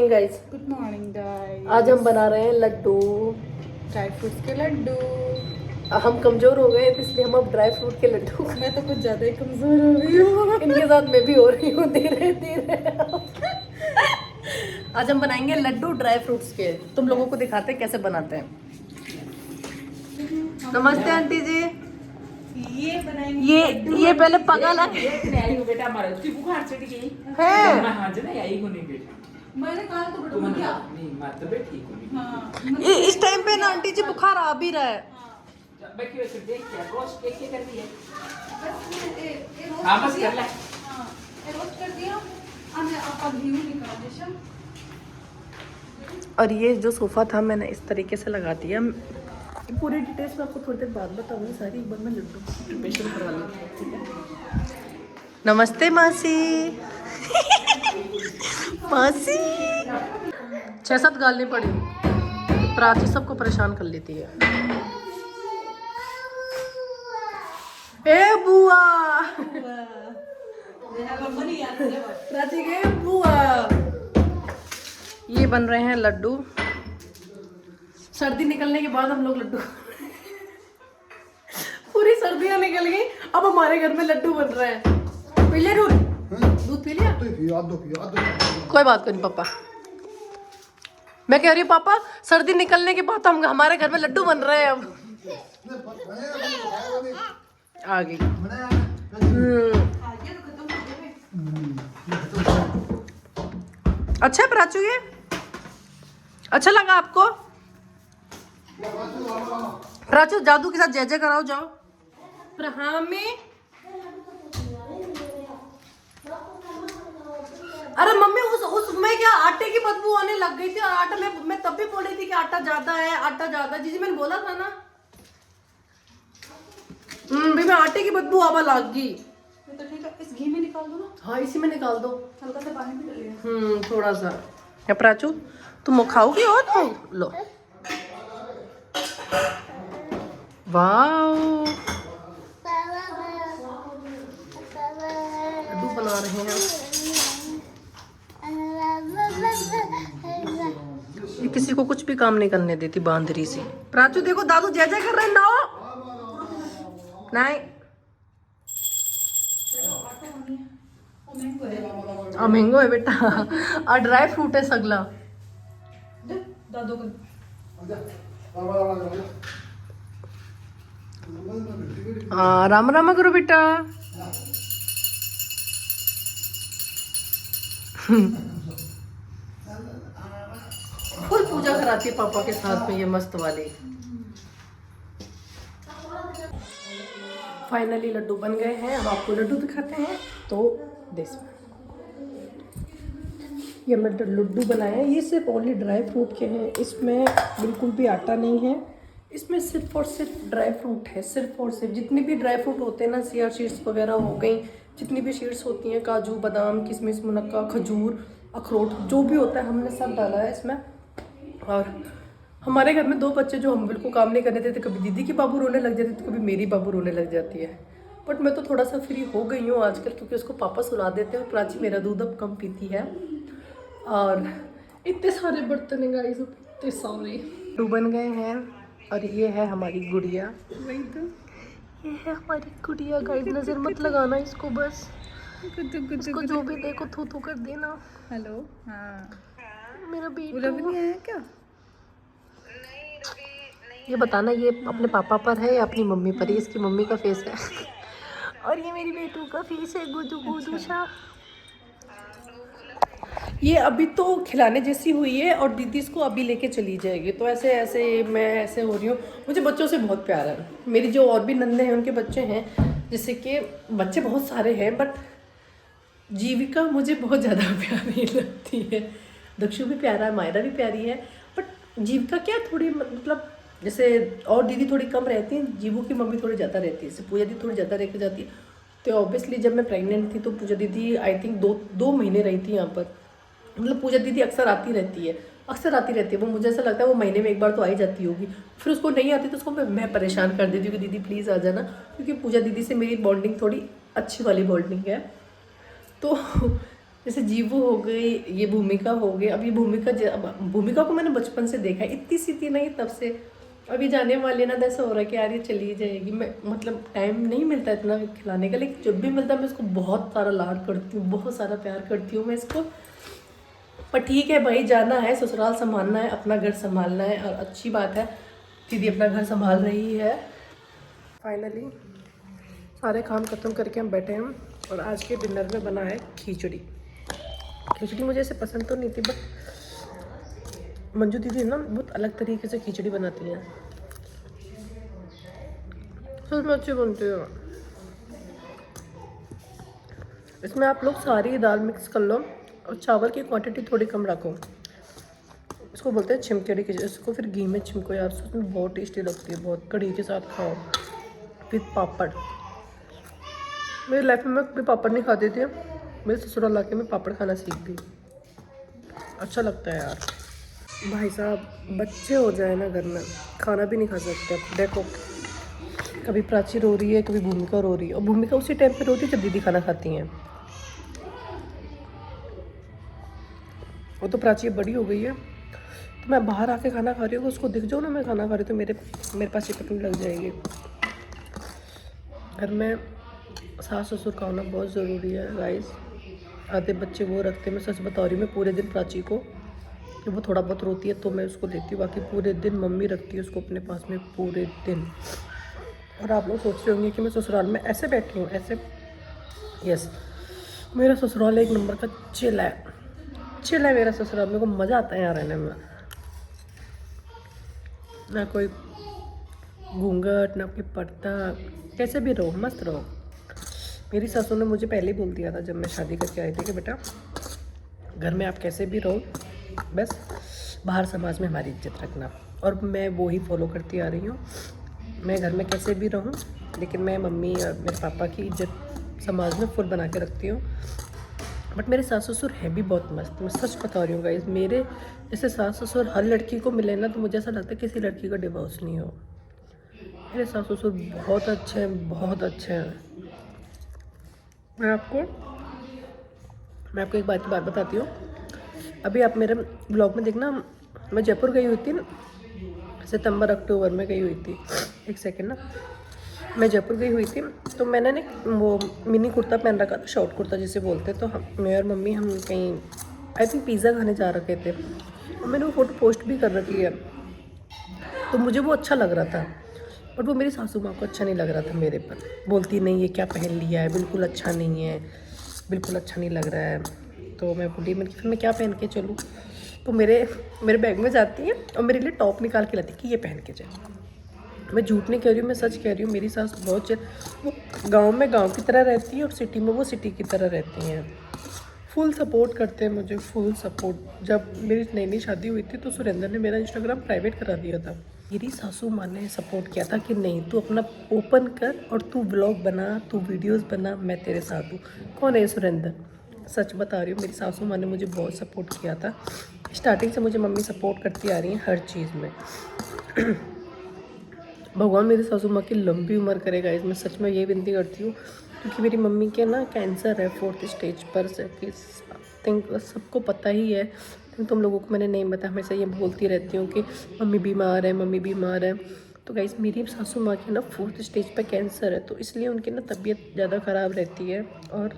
Guys, good morning guys. आज हम बना रहे हैं लड्डू, ड्राई फ्रूट्स के लड्डू। हम कमजोर हो गए हैं इसलिए हम अब ड्राई फ्रूट के लड्डू मैं तो कुछ ज्यादा ही कमजोर हो गई हूँ। इनके साथ मैं भी हो रही हूँ धीरे धीरे। आज हम बनाएंगे लड्डू ड्राई फ्रूट्स के। तुम लोगों को दिखाते हैं कैसे बनाते हैं। नमस्ते आंटी जी। ये बनाएंगे ये पहले पका ला बेटा हमारा उसकी बुखार चढ़ गई है। हाँ जी ना यही होने बेटा मैंने कहा तो तुम बता क्या। नहीं मत बे ठीक होगी हाँ इस टाइम पे ना आंटी जी बुखार आ भी रहा है। बैठी वैसे देख क्या रोस्ट केक कर दिया रोस्ट हाँ बस कर ले हाँ रोस्ट कर दिया। अब आपका घी निकाल देशा। और ये जो सोफा था मैंने इस तरीके से लगा दिया। पूरी डिटेल्स मैं आपको थोड़ी देर बाद बताऊंगी सारी। एक बार मैं लड्डू प्रिपरेशन करवा लेती हूँ, ठीक है। नमस्ते मासी। मासी 6-7 गालनी पड़ी। प्राची सबको परेशान कर लेती है। ए बुआ प्राची के बुआ। ये बन रहे हैं लड्डू। सर्दी निकलने के बाद हम लोग लड्डू पूरी सर्दियां निकल गई, अब हमारे घर में लड्डू बन रहे हैं। पी लिया दूध पी लिया? कोई बात नहीं पापा। मैं कह रही हूँ पापा सर्दी निकलने के बाद हम हमारे घर में लड्डू बन रहे हैं अब। आ गई। अच्छा है प्राचू, ये अच्छा लगा आपको? प्राचू जादू के साथ जय जय कराओ जाओ। में अरे मम्मी उसमें क्या आटे की बदबू आने लग गई थी। और आटा मैं तब भी बोल रही थी कि आटा ज्यादा है, आटा ज्यादा। जी मैंने बोला था ना। भी मैं आटे की बदबू आवा लग गई। तो ठीक है, इस घी में निकाल दो ना। हाँ इसी में निकाल दो। हल्का सा पानी भी डालिए। थोड़ा सा। या प्राचू तुम खाओगी और तो लो। वाओ लड्डू बना रहे हैं। ये किसी को कुछ भी काम नहीं करने देती बांदरी सी। प्राचू देखो दादू जय जय कर रहे हैं ना। नहीं मैंगो है बेटा। और ड्राई फ्रूट है सगला। दादू को राम राम करो बेटा। फुल पूजा कराती है पापा के साथ में ये मस्त वाली। फाइनली लड्डू बन गए हैं। अब आपको लड्डू दिखाते हैं। तो देख ये हमने लड्डू बनाए हैं। ये सिर्फ ओनली ड्राई फ्रूट के हैं। इसमें बिल्कुल भी आटा नहीं है। इसमें सिर्फ और सिर्फ ड्राई फ्रूट है। सिर्फ और सिर्फ जितने भी ड्राई फ्रूट होते हैं ना, सिया सीड्स वगैरह हो गई, जितनी भी सीड्स होती हैं, काजू बादाम किशमिश मुनक्का खजूर अखरोट जो भी होता है हमने सब डाला है इसमें। और हमारे घर में 2 बच्चे जो हम बिल्कुल काम नहीं करने देते। कभी दीदी की बाबू रोने लग जाती है तो कभी मेरी बाबू रोने लग जाती है। बट मैं तो थोड़ा सा फ्री हो गई हूँ आजकल, क्योंकि उसको पापा सुला देते हैं और प्राची मेरा दूध अब कम पीती है। और इतने सारे बर्तन है गाइस, इतने सारे लड्डू बन गए हैं। और ये है हमारी गुड़िया। वही तो ये है हमारी गुड़िया गाइस। नजर मत लगाना इसको, बस इसको जो भी देखो थू थू कर देना। हेलो। हाँ मेरा पूरा भी बेटा नहीं आया क्या? ये बताना ये अपने पापा पर है या अपनी मम्मी पर? ये इसकी मम्मी का फेस है। और ये मेरी बेटू का फेस है गुदू गुदू सा। ये अभी तो खिलाने जैसी हुई है और दीदी इसको अभी लेके चली जाएगी। तो ऐसे ऐसे मैं ऐसे हो रही हूँ। मुझे बच्चों से बहुत प्यार है। मेरी जो और भी नंदे हैं उनके बच्चे हैं, जैसे कि बच्चे बहुत सारे हैं, बट जीविका मुझे बहुत ज़्यादा प्यारी लगती है। दक्षु भी प्यारा है, मायरा भी प्यारी है, बट जीविका क्या थोड़ी मतलब जैसे और दीदी थोड़ी कम रहती हैं, जीवू की मम्मी थोड़ी ज़्यादा रहती है। जैसे पूजा दीदी थोड़ी ज़्यादा रह के जाती है। तो ऑब्वियसली जब मैं प्रेग्नेंट थी तो पूजा दीदी आई थिंक 2 महीने रही थी यहाँ पर। मतलब पूजा दीदी अक्सर आती रहती है। वो मुझे ऐसा लगता है वो महीने में एक बार तो आ ही जाती होगी। फिर उसको नहीं आती तो उसको मैं परेशान कर देती हूँ कि दीदी प्लीज़ आ जाना, क्योंकि पूजा दीदी से मेरी बॉन्डिंग थोड़ी अच्छी वाली बॉन्डिंग है। तो जैसे जीवू हो गई, ये भूमिका हो गई। अब ये भूमिका को मैंने बचपन से देखा है, इतनी सी थी नहीं तब से। अभी जाने वाली ना, ऐसा हो रहा है कि यार ये चली जाएगी। मैं मतलब टाइम नहीं मिलता इतना खिलाने का, लेकिन जब भी मिलता है मैं इसको बहुत सारा लाड करती हूँ, बहुत सारा प्यार करती हूँ मैं इसको। पर ठीक है भाई, जाना है, ससुराल संभालना है, अपना घर संभालना है। और अच्छी बात है दीदी अपना घर संभाल रही है। फाइनली सारे काम ख़त्म करके हम बैठे हैं और आज के डिनर में बना है खिचड़ी। खिचड़ी मुझे ऐसे पसंद तो नहीं थी, बट मंजू दीदी ना बहुत अलग तरीके से खिचड़ी बनाती हैं, सच में अच्छी बनती है। इसमें आप लोग सारी दाल मिक्स कर लो और चावल की क्वांटिटी थोड़ी कम रखो। इसको बोलते हैं छिमकेड़ी खिचड़ी। इसको फिर घी में छिमको यार, सच में बहुत टेस्टी लगती है, बहुत कढ़ी के साथ खाओ विद पापड़। मेरी लाइफ में मैं कभी पापड़ नहीं खाती थी, मेरे ससुराल आके मैं पापड़ खाना सीख गई। अच्छा लगता है यार। भाई साहब बच्चे हो जाए ना घर में, खाना भी नहीं खा सकते। अब देखो कभी प्राची रो रही है, कभी भूमिका रो रही है, और भूमिका उसी टाइम पे रोती है जब दीदी खाना खाती हैं। वो तो प्राची बड़ी हो गई है, तो मैं बाहर आके खाना खा रही हूँ, उसको दिख जाओ ना मैं खाना खा रही हूँ तो मेरे पास चिपकने लग जाएगी। घर में सास ससुर का होना बहुत ज़रूरी है गाइस। आधे बच्चे वो रखते हैं, मैं सच बता रही हूँ, मैं पूरे दिन प्राची को, कि वो थोड़ा बहुत रोती है तो मैं उसको देती हूँ, बाकी पूरे दिन मम्मी रखती है उसको अपने पास में पूरे दिन। और आप लोग सोच रहे होंगे कि मैं ससुराल में ऐसे बैठी हूँ, ऐसे। यस, मेरा ससुराल एक नंबर का चिल है मेरा ससुराल। मेरे को मज़ा आता है यहाँ रहने में। ना कोई घूंघट, ना कोई पर्दा, कैसे भी रहो, मस्त रहो। मेरी सासू ने मुझे पहले ही बोल दिया था जब मैं शादी करके आई थी कि बेटा घर में आप कैसे भी रहो, बस बाहर समाज में हमारी इज्जत रखना। और मैं वो ही फॉलो करती आ रही हूँ। मैं घर में कैसे भी रहूँ, लेकिन मैं मम्मी और मेरे पापा की इज्जत समाज में फुल बना के रखती हूँ। बट मेरे सास ससुर हैं भी बहुत मस्त, मैं सच बता रही हूँ गाइस। मेरे जैसे सास ससुर हर लड़की को मिले ना, तो मुझे ऐसा लगता है किसी लड़की का डिवोर्स नहीं हो। मेरे सास ससुर बहुत अच्छे हैं, बहुत अच्छे हैं। मैं आपको एक बात बताती हूँ। अभी आप मेरे ब्लॉग में देखना, मैं जयपुर गई हुई थी ना, सितंबर अक्टूबर में गई हुई थी। एक सेकेंड ना, मैं जयपुर गई हुई थी तो मैंने ना वो मिनी कुर्ता पहन रखा था, शॉर्ट कुर्ता जिसे बोलते हैं। तो मैं और मम्मी हम कहीं आई थिंक पिज़्ज़ा खाने जा रखे थे, और मैंने वो फ़ोटो पोस्ट भी कर रखी है। तो मुझे वो अच्छा लग रहा था, बट वो मेरी सासू माँ को अच्छा नहीं लग रहा था मेरे पर। बोलती नहीं ये क्या पहन लिया है, बिल्कुल अच्छा नहीं है, बिल्कुल अच्छा नहीं लग रहा है। तो मैं बोली फिर मैं क्या पहन के चलूँ। तो मेरे बैग में जाती है और मेरे लिए टॉप निकाल के लाती कि ये पहन के जाए। मैं झूठ नहीं कह रही हूँ, मैं सच कह रही हूँ। मेरी सास बहुत वो गांव में गांव की तरह रहती है और सिटी में वो सिटी की तरह रहती हैं। फुल सपोर्ट करते हैं मुझे, फुल सपोर्ट। जब मेरी नई शादी हुई थी तो सुरेंद्र ने मेरा इंस्टाग्राम प्राइवेट करा दिया था। मेरी सासू माँ ने सपोर्ट किया था कि नहीं तू अपना ओपन कर और तू व्लॉग बना, तू वीडियोस बना, मैं तेरे साथ हूँ। कौन है सुरेंद्र? सच बता रही हूँ, मेरी सासू माँ ने मुझे बहुत सपोर्ट किया था। स्टार्टिंग से मुझे मम्मी सपोर्ट करती आ रही हैं हर चीज़ में। भगवान मेरी सासू माँ की लंबी उम्र करेगा, इसमें सच में ये विनती करती हूँ। क्योंकि मेरी मम्मी के ना कैंसर है 4th स्टेज पर से। थिंक सबको पता ही है, तुम लोगों को मैंने नहीं बताया। हमेशा ये बोलती रहती हूँ कि मम्मी बीमार है, मम्मी बीमार है। तो गाइस मेरी सासू माँ की ना 4th स्टेज पर कैंसर है, तो इसलिए उनकी ना तबीयत ज़्यादा ख़राब रहती है। और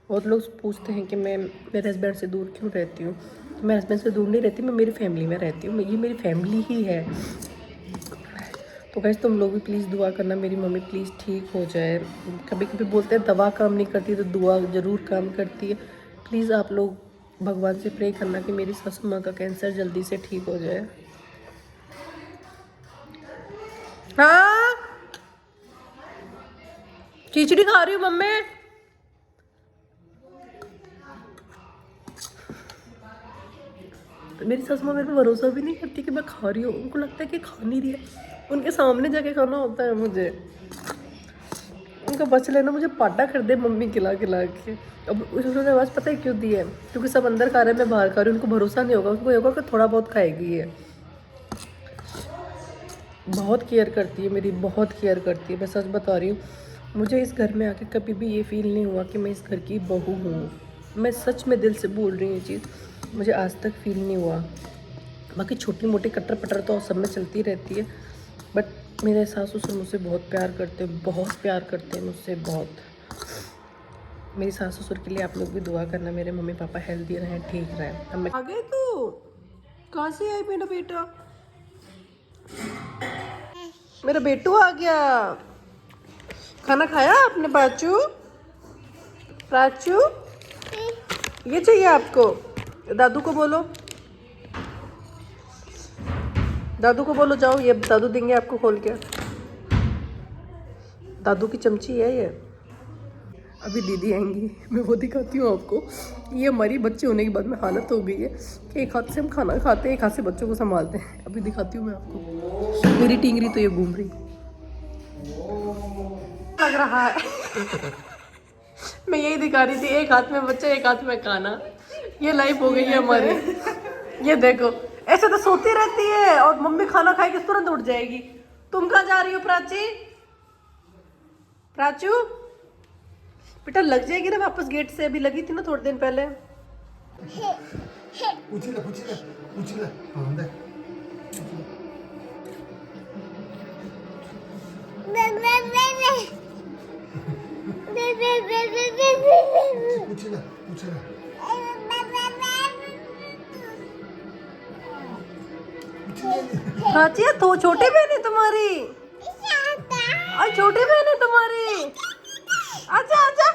बहुत लोग पूछते हैं कि मैं मेरे हस्बैंड से दूर क्यों रहती हूँ। तो मैं हस्बैंड से दूर नहीं रहती, मैं मेरी फैमिली में रहती हूँ। ये मेरी फैमिली ही है। तो गाइस तुम लोग भी प्लीज़ दुआ करना मेरी मम्मी प्लीज़ ठीक हो जाए। कभी कभी बोलते हैं दवा काम नहीं करती, तो दुआ ज़रूर काम करती है। प्लीज़ आप लोग भगवान से प्रे करना कि मेरी सासू माँ का कैंसर जल्दी से ठीक हो जाए। हाँ खिचड़ी खा रही हूँ मम्मी। मेरी सासू माँ मेरे पे भरोसा भी नहीं करती कि मैं खा रही हूँ। उनको लगता है कि खा नहीं रही है, उनके सामने जाके खाना होता है मुझे। उनका बच लेना मुझे पाटा कर दे मम्मी खिला के। अब उन्होंने आवाज़ पता है क्यों दी है? क्योंकि सब अंदर खा रहे हैं, मैं बाहर खा रही हूँ। उनको भरोसा नहीं होगा, उनको होगा कि थोड़ा बहुत खाएगी है। बहुत केयर करती है मेरी, बहुत केयर करती है। मैं सच बता रही हूँ, मुझे इस घर में आके कभी भी ये फील नहीं हुआ कि मैं इस घर की बहू हूँ। मैं सच में दिल से बोल रही हूँ ये चीज़, मुझे आज तक फील नहीं हुआ। बाकी छोटी मोटी कटर पटर तो सब में चलती रहती है, बट मेरे सास ससुर मुझसे बहुत प्यार करते हैं, बहुत प्यार करते हैं मुझसे, बहुत। मेरी सास ससुर के लिए आप लोग भी दुआ करना, मेरे मम्मी पापा हेल्दी रहें, ठीक रहें। अब मैं आ गए तू, कहाँ से आई मेरा बेटा? मेरा बेटू आ गया। खाना खाया आपने प्राचू? प्राचू ये चाहिए आपको? दादू को बोलो, दादू को बोलो, जाओ ये दादू देंगे आपको खोल के। दादू की चमची है ये। अभी दीदी आएंगी, मैं वो दिखाती हूँ आपको। ये हमारी बच्चे होने के बाद में हालत हो गई है कि एक हाथ से हम खाना खाते हैं, एक हाथ से बच्चों को संभालते हैं। अभी दिखाती हूँ मैं आपको। मेरी टिंगरी तो ये घूम रही लग रहा है। मैं यही दिखा रही थी, एक हाथ में बच्चा, एक हाथ में खाना। ये लाइफ हो गई है हमारी। ये देखो, ऐसे तो सोती रहती है और मम्मी खाना खाएगी तुरंत उठ जाएगी। तुम कहाँ जा रही हो प्राची? प्राचू बेटा लग जाएगी ना वापस गेट से, अभी लगी थी ना थोड़े दिन पहले। प्राची तो छोटी बहन है तुम्हारी, और छोटी बहन है तुम्हारी। आजा आजा,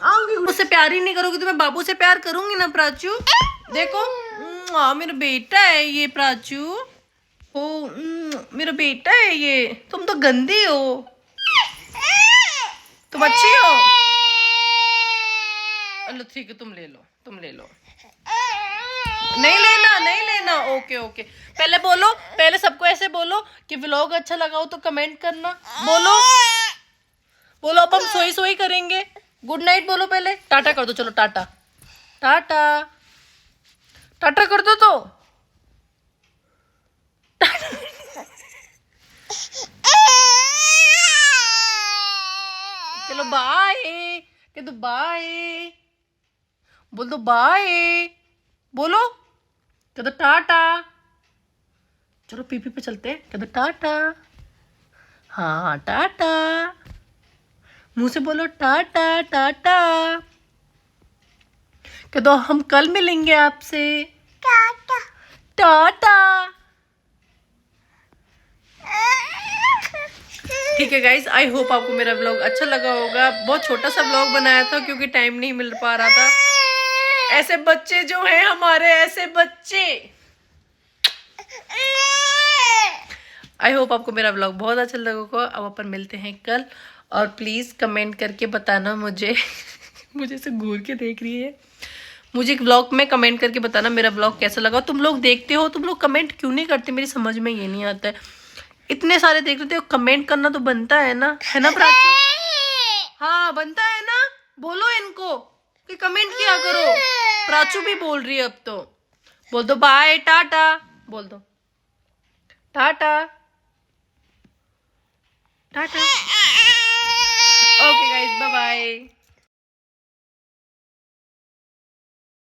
आऊंगी। मुझसे प्यार ही नहीं करोगी तो मैं बाबू से प्यार करूंगी ना प्राचू। देखो मेरा बेटा है ये प्राचू। ओ मेरा बेटा है ये। तुम तो गंदी हो, तुम अच्छी हो। चलो ठीक है, तुम ले लो, तुम ले लो। नहीं लेना, नहीं लेना। ओके ओके, पहले बोलो, पहले सबको ऐसे बोलो कि व्लॉग अच्छा लगा हो तो कमेंट करना। बोलो बोलो, अब हम सोई सोई करेंगे। गुड नाइट बोलो पहले, टाटा कर दो। चलो टाटा, टाटा टाटा कर दो तो। चलो बाय, कह दो बाय, बोल दो बाय, बोलो, कह दो टाटा। चलो पीपी पे चलते हैं, कह दो टाटा। हाँ टाटा, मुंह से बोलो टाटा टाटा। कह दो हम कल मिलेंगे आपसे। टाटा टाटा। ठीक है गाइज, आई होप आपको मेरा व्लॉग अच्छा लगा होगा। बहुत छोटा सा व्लॉग बनाया था क्योंकि टाइम नहीं मिल पा रहा था। ऐसे बच्चे जो हैं हमारे, ऐसे बच्चे। आई होप आपको मेरा व्लॉग बहुत अच्छा लगा होगा। अब अपन मिलते हैं कल, और प्लीज कमेंट करके बताना मुझे। मुझे से घूर के देख रही है। मुझे व्लॉग में कमेंट करके बताना मेरा व्लॉग कैसा लगा। तुम लोग देखते हो, तुम लोग कमेंट क्यों नहीं करते, मेरी समझ में ये नहीं आता है। इतने सारे देख रहे हो, कमेंट करना तो बनता है ना, है ना प्राचू? हाँ बनता है ना, बोलो इनको कि कमेंट किया करो। प्राचू भी बोल रही है अब तो। बोल दो बाय टाटा, बोल दो tata tata. Okay guys, bye bye.